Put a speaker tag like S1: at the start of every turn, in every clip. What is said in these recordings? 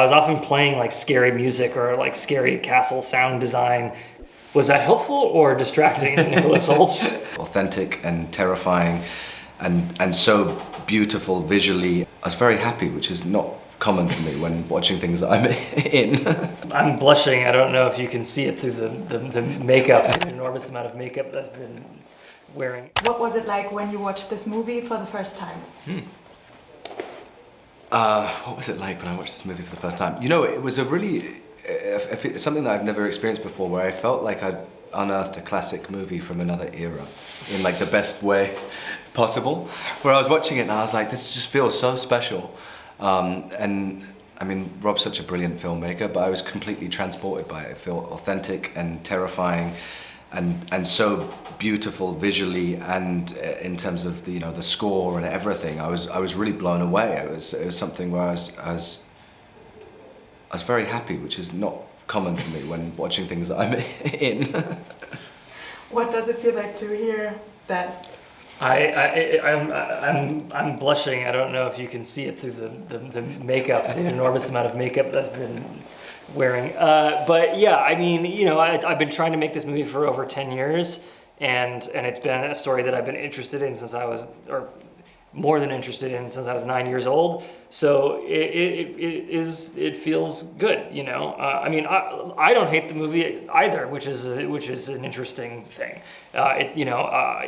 S1: was often playing like scary music or like scary castle sound design. Was that helpful or distracting, Nicholas Hoult?
S2: Authentic and terrifying and so beautiful visually. I was very happy, which is not common for me when watching things that I'm in.
S1: I'm blushing. I don't know if you can see it through the makeup, the enormous amount of makeup that I've been wearing.
S3: What was it like when you watched this movie for the first time?
S2: What was it like when I watched this movie for the first time? You know, it was a really, something that I've never experienced before, where I felt like I'd unearthed a classic movie from another era in like the best way possible. Where I was watching it and I was like, this just feels so special. And I mean, Rob's such a brilliant filmmaker, but I was completely transported by it. It felt authentic and terrifying and so beautiful visually, and in terms of the the score and everything. I was really blown away. It was something where I was very happy, which is not common for me when watching things that I'm in.
S3: What does it feel like to hear that?
S1: I'm blushing. I don't know if you can see it through the makeup, the enormous amount of makeup that I've been wearing. But yeah, I mean, I've been trying to make this movie for over 10 years, and it's been a story that I've been interested in since I was, or more than interested in since I was 9 years old. So it feels good, I mean, I don't hate the movie either, which is an interesting thing.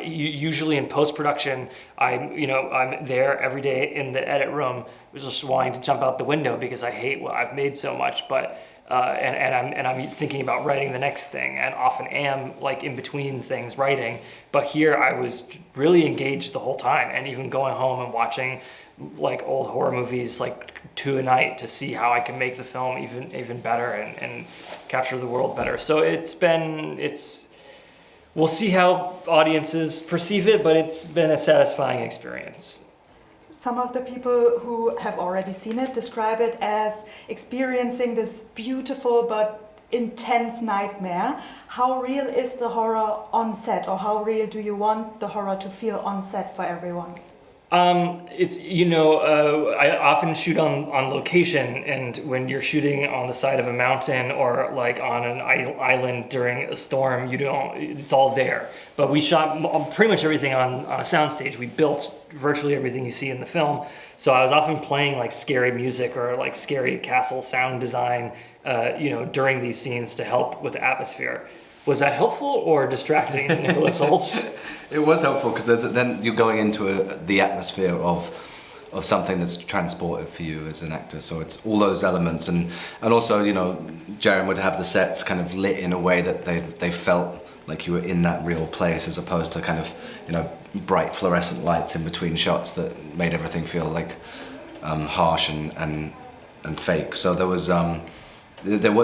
S1: Usually in post-production, I'm there every day in the edit room, just wanting to jump out the window because I hate what I've made so much. But I'm thinking about writing the next thing, and often am like in between things writing. But here I was really engaged the whole time, and even going home and watching like old horror movies like 2 a night to see how I can make the film even better and capture the world better. So we'll see how audiences perceive it, but it's been a satisfying experience.
S3: Some of the people who have already seen it describe it as experiencing this beautiful but intense nightmare. How real is the horror on set, or how real do you want the horror to feel on set for everyone?
S1: I often shoot on location, and when you're shooting on the side of a mountain or like on an island during a storm, it's all there. But we shot pretty much everything on a soundstage. We built virtually everything you see in the film. So I was often playing like scary music or like scary castle sound design, during these scenes to help with the atmosphere. Was that helpful or distracting, Nicholas Hoult?
S2: It was helpful because then you're going into the atmosphere of something that's transported for you as an actor. So it's all those elements, and also Jahre would have the sets kind of lit in a way that they felt like you were in that real place, as opposed to kind of bright fluorescent lights in between shots that made everything feel like harsh and fake. So there was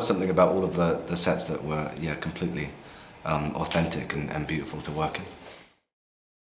S2: something about all of the sets that were completely authentic and beautiful to work in.